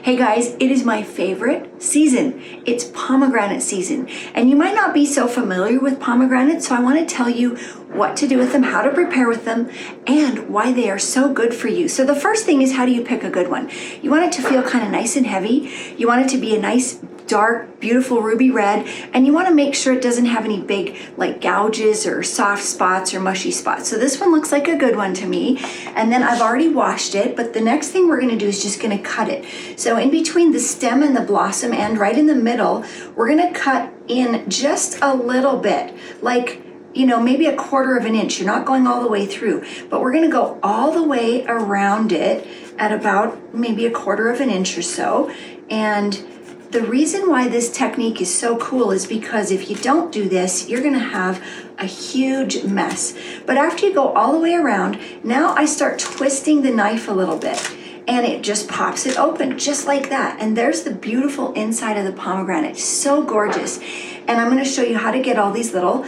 Hey guys, it is my favorite season. It's pomegranate season. And you might not be so familiar with pomegranates, so I want to tell you what to do with them, how to prepare with them, and why they are so good for you. So the first thing is, how do you pick a good one? You want it to feel kind of nice and heavy. You want it to be a nice, dark, beautiful ruby red, and you want to make sure it doesn't have any big like gouges or soft spots or mushy spots. So this one looks like a good one to me. And then I've already washed it, but the next thing we're going to do is just going to cut it. So in between the stem and the blossom end, right in the middle, we're going to cut in just a little bit, like, you know, maybe 1/4 of an inch. You're not going all the way through, but we're going to go all the way around it at about maybe 1/4 of an inch or so. And the reason why this technique is so cool is because if you don't do this, you're going to have a huge mess. But after you go all the way around, now I start twisting the knife a little bit, and it just pops it open just like that. And there's the beautiful inside of the pomegranate. So gorgeous. And I'm going to show you how to get all these little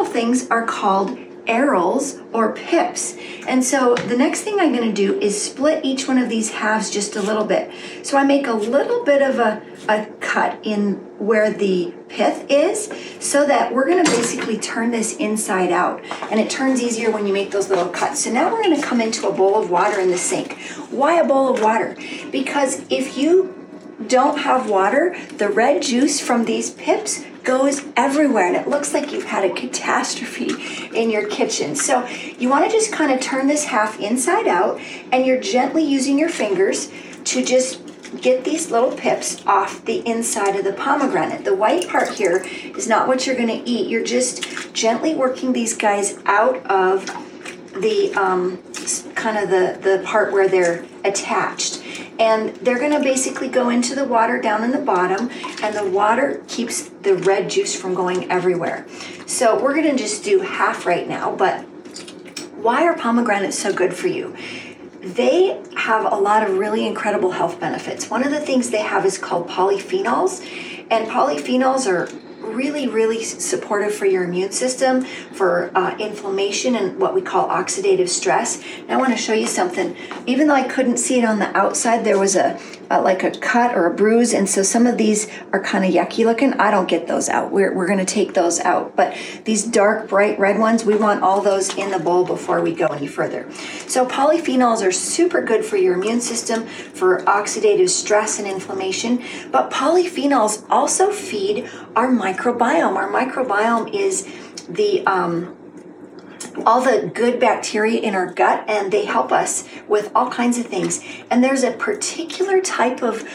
things are called arils or pips. And so the next thing I'm going to do is split each one of these halves just a little bit. So I make a little bit of a cut in where the pith is, so that we're going to basically turn this inside out, and it turns easier when you make those little cuts. So now we're going to come into a bowl of water in the sink. Why a bowl of water? Because if you don't have water, the red juice from these pips goes everywhere, and it looks like you've had a catastrophe in your kitchen. So you want to just kind of turn this half inside out, and you're gently using your fingers to just get these little pips off the inside of the pomegranate. The white part here is not what you're going to eat. You're just gently working these guys out of the kind of the part where they're attached. And they're going to basically go into the water down in the bottom, and the water keeps the red juice from going everywhere. So we're going to just do half right now. But why are pomegranates so good for you? They have a lot of really incredible health benefits. One of the things they have is called polyphenols, and polyphenols are really, really supportive for your immune system, for inflammation and what we call oxidative stress. Now I want to show you something. Even though I couldn't see it on the outside, there was like a cut or a bruise, and so some of these are kind of yucky looking. I don't get those out. We're going to take those out. But these dark, bright red ones, we want all those in the bowl before we go any further. So polyphenols are super good for your immune system, for oxidative stress and inflammation. But polyphenols also feed our microbiome. Our microbiome is the all the good bacteria in our gut, and they help us with all kinds of things. And there's a particular type of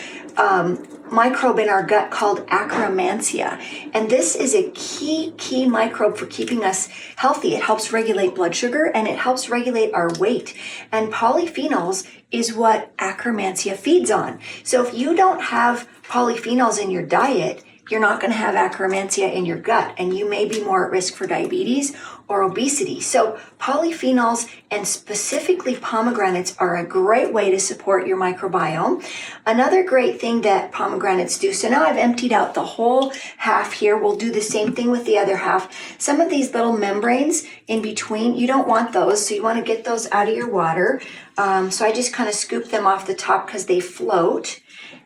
microbe in our gut called Akkermansia, and this is a key microbe for keeping us healthy. It helps regulate blood sugar, and it helps regulate our weight. And polyphenols is what Akkermansia feeds on. So if you don't have polyphenols in your diet, you're not going to have Akkermansia in your gut, and you may be more at risk for diabetes or obesity. So polyphenols, and specifically pomegranates, are a great way to support your microbiome. Another great thing that pomegranates do, so now I've emptied out the whole half here. We'll do the same thing with the other half. Some of these little membranes in between, you don't want those, so you want to get those out of your water. So I just kind of scoop them off the top because they float.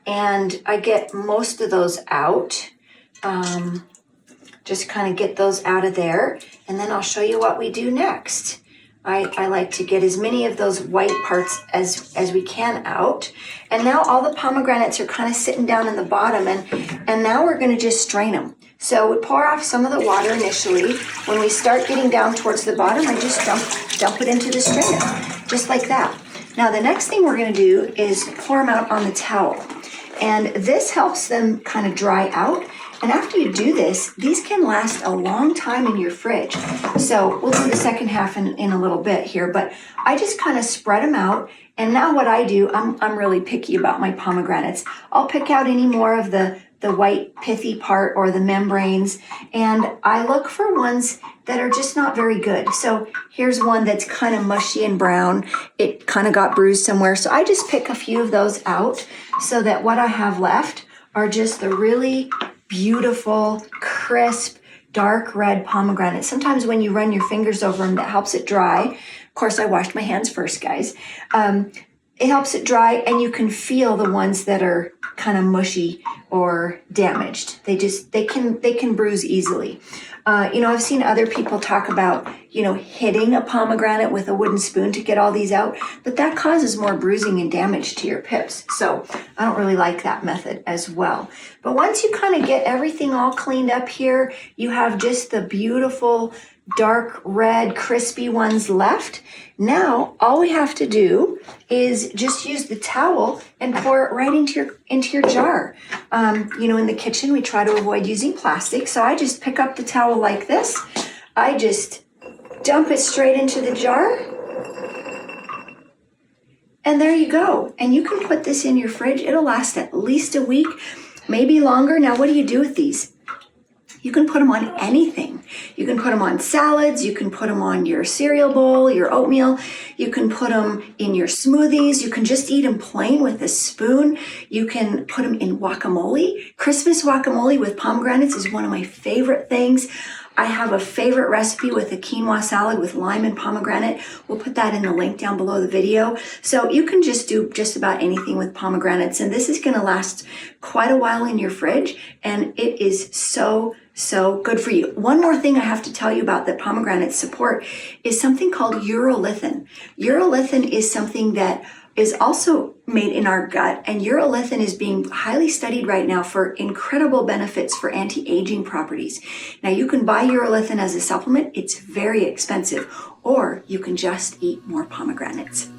And I get most of those out. Just kind of get those out of there. And then I'll show you what we do next. I like to get as many of those white parts as we can out. And now all the pomegranates are kind of sitting down in the bottom. And now we're going to just strain them. So we pour off some of the water initially. When we start getting down towards the bottom, I just dump it into the strainer, just like that. Now the next thing we're going to do is pour them out on the towel. And this helps them kind of dry out. And after you do this, these can last a long time in your fridge. So we'll do the second half in a little bit here, but I just kind of spread them out. And now what I do, I'm really picky about my pomegranates. I'll pick out any more of the white pithy part or the membranes, and I look for ones that are just not very good. So here's one that's kind of mushy and brown. It kind of got bruised somewhere. So I just pick a few of those out, so that what I have left are just the really beautiful, crisp, dark red pomegranates. Sometimes when you run your fingers over them, that helps it dry. Of course, I washed my hands first, guys. it helps it dry, and you can feel the ones that are kind of mushy or damaged. They can bruise easily. I've seen other people talk about, hitting a pomegranate with a wooden spoon to get all these out, but that causes more bruising and damage to your pips. So I don't really like that method as well. But once you kind of get everything all cleaned up here, you have just the beautiful dark red crispy ones left. Now all we have to do is just use the towel and pour it right into your jar. In the kitchen we try to avoid using plastic, so I just pick up the towel like this. I just dump it straight into the jar, and there you go. And you can put this in your fridge. It'll last at least a week, maybe longer. Now what do you do with these? You can put them on anything. You can put them on salads. You can put them on your cereal bowl, your oatmeal. You can put them in your smoothies. You can just eat them plain with a spoon. You can put them in guacamole. Christmas guacamole with pomegranates is one of my favorite things. I have a favorite recipe with a quinoa salad with lime and pomegranate. We'll put that in the link down below the video. So you can just do just about anything with pomegranates, and this is going to last quite a while in your fridge, and it is so good for you. One more thing I have to tell you about that pomegranates support is something called urolithin. Urolithin is something that is also made in our gut, and urolithin is being highly studied right now for incredible benefits for anti-aging properties. Now you can buy urolithin as a supplement. It's very expensive, or you can just eat more pomegranates.